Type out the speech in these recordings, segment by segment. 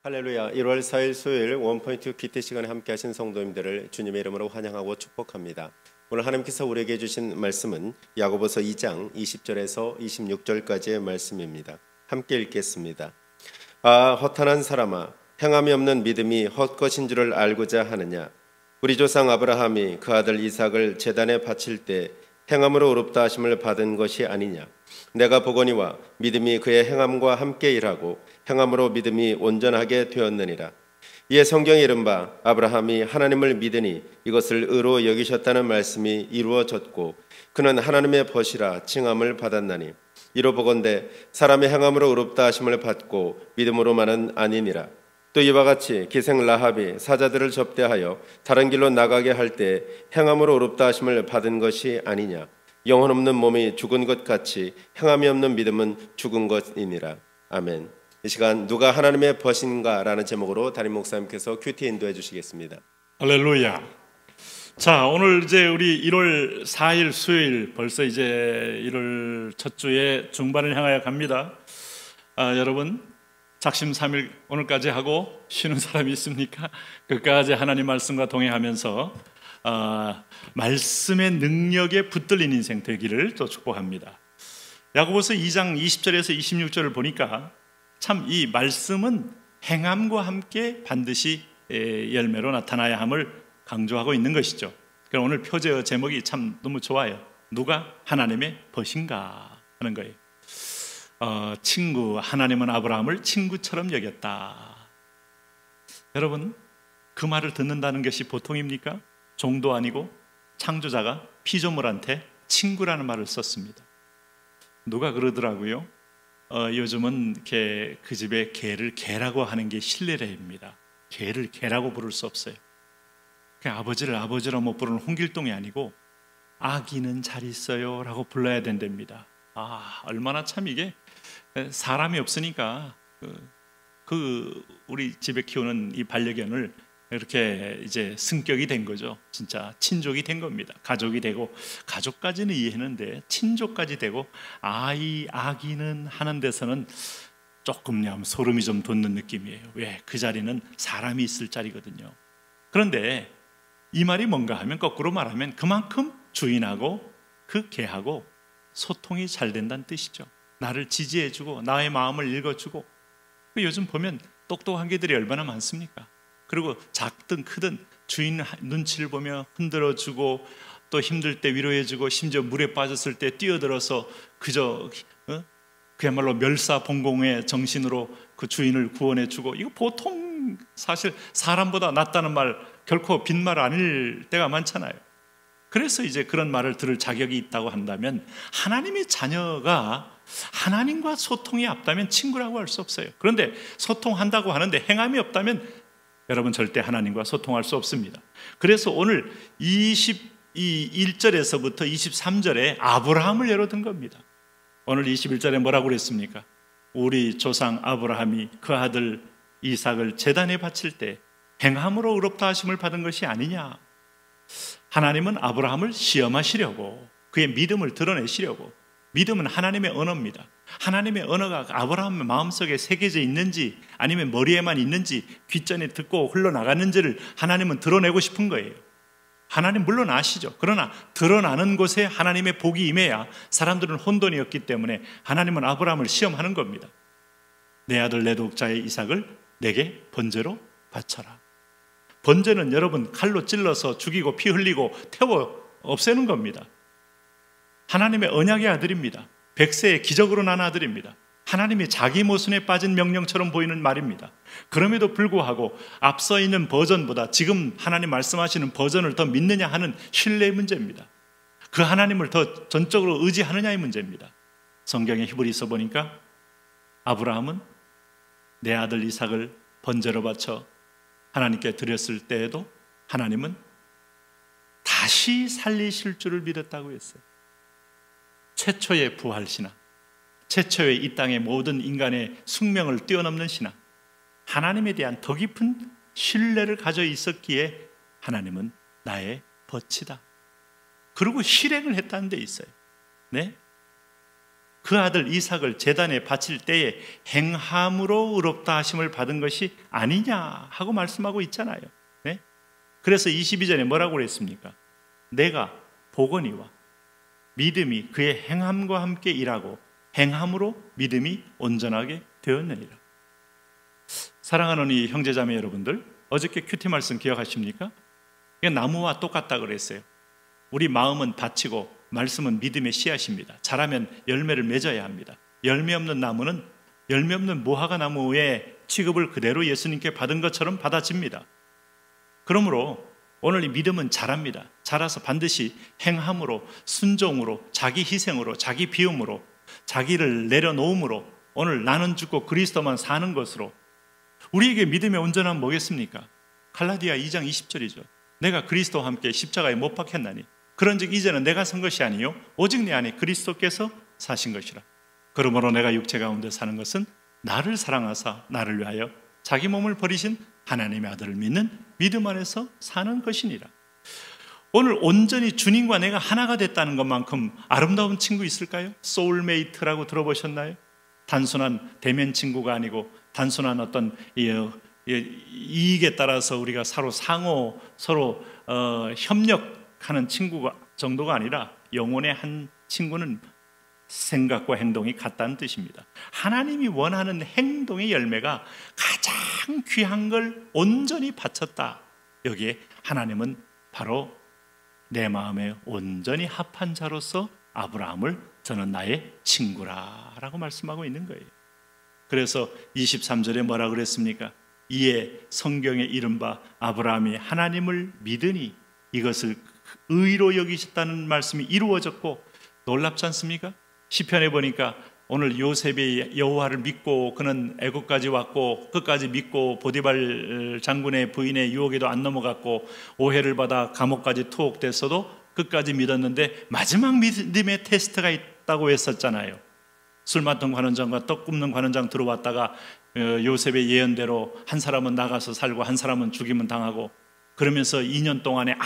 할렐루야. 1월 4일 수요일 원포인트 PT 시간에 함께 하신 성도님들을 주님의 이름으로 환영하고 축복합니다. 오늘 하나님께서 우리에게 주신 말씀은 야고보서 2장 20절에서 26절까지의 말씀입니다. 함께 읽겠습니다. 아, 허탄한 사람아, 행함이 없는 믿음이 헛것인 줄을 알고자 하느냐? 우리 조상 아브라함이 그 아들 이삭을 제단에 바칠 때 행함으로 의롭다 하심을 받은 것이 아니냐? 내가 보거니와 믿음이 그의 행함과 함께 일하고 행함으로 믿음이 온전하게 되었느니라. 이에 성경에 이른바 아브라함이 하나님을 믿으니 이것을 의로 여기셨다는 말씀이 이루어졌고 그는 하나님의 벗이라 칭함을 받았나니 이로 보건대 사람의 행함으로 의롭다 하심을 받고 믿음으로만은 아니니라. 또 이와 같이 기생 라합이 사자들을 접대하여 다른 길로 나가게 할 때 행함으로 의롭다 하심을 받은 것이 아니냐. 영혼 없는 몸이 죽은 것 같이 행함이 없는 믿음은 죽은 것이니라. 아멘. 이 시간 누가 하나님의 벗인가 라는 제목으로 담임 목사님께서 큐티 인도해 주시겠습니다. 할렐루야. 자, 오늘 이제 우리 1월 4일 수요일, 벌써 이제 1월 첫 주의 중반을 향하여 갑니다. 여러분 작심삼일 오늘까지 하고 쉬는 사람이 있습니까? 끝까지 하나님 말씀과 동행하면서 말씀의 능력에 붙들린 인생 되기를 또 축복합니다. 야고보서 2장 20절에서 26절을 보니까 참 이 말씀은 행함과 함께 반드시 열매로 나타나야 함을 강조하고 있는 것이죠. 그럼 오늘 표제 제목이 참 너무 좋아요. 누가 하나님의 벗인가 하는 거예요. 하나님은 아브라함을 친구처럼 여겼다. 여러분, 그 말을 듣는다는 것이 보통입니까? 종도 아니고 창조자가 피조물한테 친구라는 말을 썼습니다. 누가 그러더라고요. 요즘은 그 집에 개를 개라고 하는 게 실례입니다. 개를 개라고 부를 수 없어요. 아버지를 아버지로 못 부르는 홍길동이 아니고 아기는 잘 있어요 라고 불러야 된답니다. 얼마나 참 이게 사람이 없으니까 우리 집에 키우는 이 반려견을 이렇게 이제 승격이 된 거죠. 진짜 친족이 된 겁니다. 가족이 되고, 가족까지는 이해했는데 친족까지 되고 아기는 하는 데서는 조금 소름이 좀 돋는 느낌이에요. 왜? 그 자리는 사람이 있을 자리거든요. 그런데 이 말이 뭔가 하면, 거꾸로 말하면 그만큼 주인하고 그 개하고 소통이 잘 된다는 뜻이죠. 나를 지지해주고 나의 마음을 읽어주고. 요즘 보면 똑똑한 개들이 얼마나 많습니까? 그리고 작든 크든 주인 눈치를 보며 흔들어주고, 또 힘들 때 위로해주고, 심지어 물에 빠졌을 때 뛰어들어서 그야말로 멸사봉공의 정신으로 그 주인을 구원해주고. 이거 보통 사실 사람보다 낫다는 말, 결코 빈말 아닐 때가 많잖아요. 그래서 이제 그런 말을 들을 자격이 있다고 한다면, 하나님의 자녀가 하나님과 소통이 없다면 친구라고 할 수 없어요. 그런데 소통한다고 하는데 행함이 없다면 여러분 절대 하나님과 소통할 수 없습니다. 그래서 오늘 21절에서부터 23절에 아브라함을 예로 든 겁니다. 오늘 21절에 뭐라고 그랬습니까? 우리 조상 아브라함이 그 아들 이삭을 제단에 바칠 때 행함으로 의롭다 하심을 받은 것이 아니냐. 하나님은 아브라함을 시험하시려고, 그의 믿음을 드러내시려고. 믿음은 하나님의 언어입니다. 하나님의 언어가 아브라함의 마음속에 새겨져 있는지 아니면 머리에만 있는지 귓전에 듣고 흘러나갔는지를 하나님은 드러내고 싶은 거예요. 하나님 물론 아시죠. 그러나 드러나는 곳에 하나님의 복이 임해야 사람들은 혼돈이었기 때문에 하나님은 아브라함을 시험하는 겁니다. 내 아들 내 독자의 이삭을 내게 번제로 바쳐라. 번제는 여러분 칼로 찔러서 죽이고 피 흘리고 태워 없애는 겁니다. 하나님의 언약의 아들입니다. 백세의 기적으로 난 아들입니다. 하나님이 자기 모순에 빠진 명령처럼 보이는 말입니다. 그럼에도 불구하고 앞서 있는 버전보다 지금 하나님 말씀하시는 버전을 더 믿느냐 하는 신뢰의 문제입니다. 그 하나님을 더 전적으로 의지하느냐의 문제입니다. 성경의 히브리서 보니까 아브라함은 내 아들 이삭을 번제로 바쳐 하나님께 드렸을 때에도 하나님은 다시 살리실 줄을 믿었다고 했어요. 최초의 부활신앙, 최초의 이 땅의 모든 인간의 숙명을 뛰어넘는 신앙, 하나님에 대한 더 깊은 신뢰를 가져 있었기에 하나님은 나의 벗이다. 그리고 실행을 했다는 데 있어요. 네? 그 아들 이삭을 제단에 바칠 때에 행함으로 의롭다 하심을 받은 것이 아니냐 하고 말씀하고 있잖아요. 네? 그래서 22절에 뭐라고 그랬습니까? 내가 보거니와 믿음이 그의 행함과 함께 일하고 행함으로 믿음이 온전하게 되었느니라. 사랑하는 이 형제자매 여러분들, 어저께 큐티 말씀 기억하십니까? 나무와 똑같다 그랬어요. 우리 마음은 밭이고 말씀은 믿음의 씨앗입니다. 자라면 열매를 맺어야 합니다. 열매 없는 나무는 열매 없는 무화과 나무의 취급을 그대로 예수님께 받은 것처럼 받아집니다. 그러므로 오늘 이 믿음은 자랍니다. 자라서 반드시 행함으로, 순종으로, 자기 희생으로, 자기 비움으로, 자기를 내려놓음으로, 오늘 나는 죽고 그리스도만 사는 것으로. 우리에게 믿음의 온전함은 뭐겠습니까? 갈라디아 2장 20절이죠. 내가 그리스도와 함께 십자가에 못 박혔나니 그런즉 이제는 내가 산 것이 아니요 오직 내 안에 그리스도께서 사신 것이라. 그러므로 내가 육체 가운데 사는 것은 나를 사랑하사 나를 위하여 자기 몸을 버리신 하나님의 아들을 믿는 믿음 안에서 사는 것이니라. 오늘 온전히 주님과 내가 하나가 됐다는 것만큼 아름다운 친구 있을까요? 소울메이트라고 들어보셨나요? 단순한 대면 친구가 아니고 단순한 어떤 이익에 따라서 우리가 상호 서로 협력하는 친구가 정도가 아니라 영혼의 한 친구는 생각과 행동이 같다는 뜻입니다. 하나님이 원하는 행동의 열매가 가장 귀한 걸 온전히 바쳤다. 여기에 하나님은 바로 내 마음에 온전히 합한 자로서 아브라함을 저는 나의 친구라 라고 말씀하고 있는 거예요. 그래서 23절에 뭐라 그랬습니까? 이에 성경에 이른바 아브라함이 하나님을 믿으니 이것을 의로 여기셨다는 말씀이 이루어졌고, 놀랍지 않습니까? 시편에 보니까 오늘 요셉이 여호와를 믿고 그는 애굽까지 왔고 끝까지 믿고 보디발 장군의 부인의 유혹에도 안 넘어갔고 오해를 받아 감옥까지 투옥됐어도 끝까지 믿었는데 마지막 믿음의 테스트가 있다고 했었잖아요. 술 맡은 관원장과 떡 굽는 관원장 들어왔다가 요셉의 예언대로 한 사람은 나가서 살고 한 사람은 죽임은 당하고, 그러면서 2년 동안에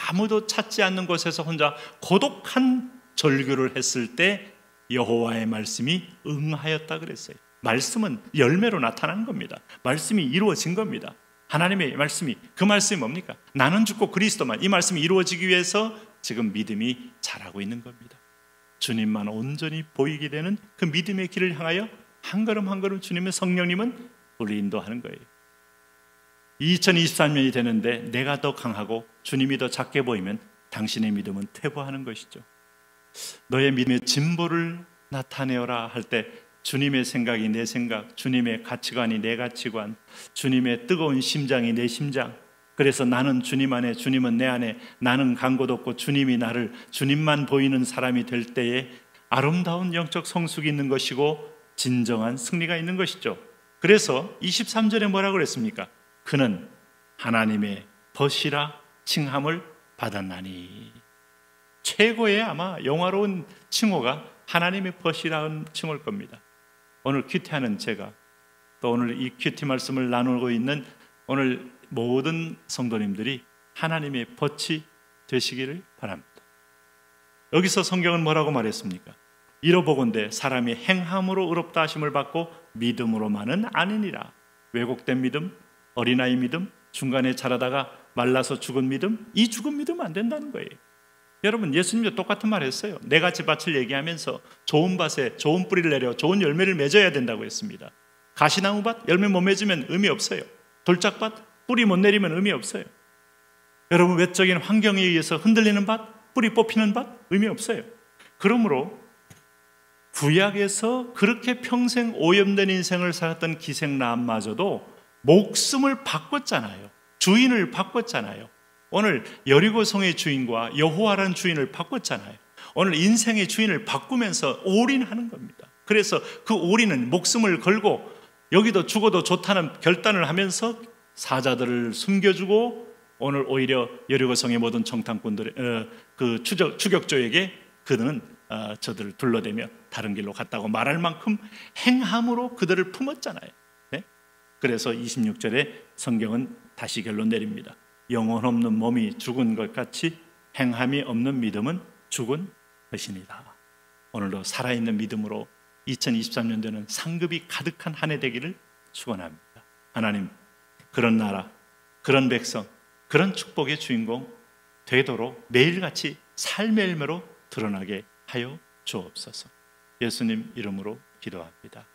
아무도 찾지 않는 곳에서 혼자 고독한 절규를 했을 때 여호와의 말씀이 응하였다 그랬어요. 말씀은 열매로 나타난 겁니다. 말씀이 이루어진 겁니다. 하나님의 말씀이, 그 말씀이 뭡니까? 나는 죽고 그리스도만, 이 말씀이 이루어지기 위해서 지금 믿음이 자라고 있는 겁니다. 주님만 온전히 보이게 되는 그 믿음의 길을 향하여 한 걸음 한 걸음 주님의 성령님은 우리 인도하는 거예요. 2023년이 되는데 내가 더 강하고 주님이 더 작게 보이면 당신의 믿음은 퇴보하는 것이죠. 너의 믿음의 진보를 나타내어라 할 때 주님의 생각이 내 생각, 주님의 가치관이 내 가치관, 주님의 뜨거운 심장이 내 심장, 그래서 나는 주님 안에, 주님은 내 안에, 나는 간 곳 없고 주님이 나를, 주님만 보이는 사람이 될 때에 아름다운 영적 성숙이 있는 것이고 진정한 승리가 있는 것이죠. 그래서 23절에 뭐라고 그랬습니까? 그는 하나님의 벗이라 칭함을 받았나니. 최고의 아마 영화로운 칭호가 하나님의 벗이라는 칭호일 겁니다. 오늘 큐티하는 제가, 또 오늘 이 큐티 말씀을 나누고 있는 오늘 모든 성도님들이 하나님의 벗이 되시기를 바랍니다. 여기서 성경은 뭐라고 말했습니까? 이러보건대 사람이 행함으로 의롭다 하심을 받고 믿음으로만은 아니니라. 왜곡된 믿음, 어린아이 믿음, 중간에 자라다가 말라서 죽은 믿음, 이 죽은 믿음은 안 된다는 거예요. 여러분, 예수님도 똑같은 말 했어요. 네 가지 밭을 얘기하면서 좋은 밭에 좋은 뿌리를 내려 좋은 열매를 맺어야 된다고 했습니다. 가시나무 밭 열매 못 맺으면 의미 없어요. 돌짝밭 뿌리 못 내리면 의미 없어요. 여러분, 외적인 환경에 의해서 흔들리는 밭, 뿌리 뽑히는 밭 의미 없어요. 그러므로 구약에서 그렇게 평생 오염된 인생을 살았던 기생라합마저도 목숨을 바꿨잖아요. 주인을 바꿨잖아요. 오늘 여리고성의 주인과 여호와라는 주인을 바꿨잖아요. 오늘 인생의 주인을 바꾸면서 올인하는 겁니다. 그래서 그 올인은 목숨을 걸고 여기도 죽어도 좋다는 결단을 하면서 사자들을 숨겨주고, 오늘 오히려 여리고성의 모든 정탐꾼들, 그 추격조에게 그들은 저들을 둘러대며 다른 길로 갔다고 말할 만큼 행함으로 그들을 품었잖아요. 네? 그래서 26절에 성경은 다시 결론 내립니다. 영혼 없는 몸이 죽은 것 같이 행함이 없는 믿음은 죽은 것이니다. 오늘도 살아있는 믿음으로 2023년도에는 상급이 가득한 한 해 되기를 축원합니다. 하나님, 그런 나라, 그런 백성, 그런 축복의 주인공 되도록 매일같이 삶의 열매로 드러나게 하여 주옵소서. 예수님 이름으로 기도합니다.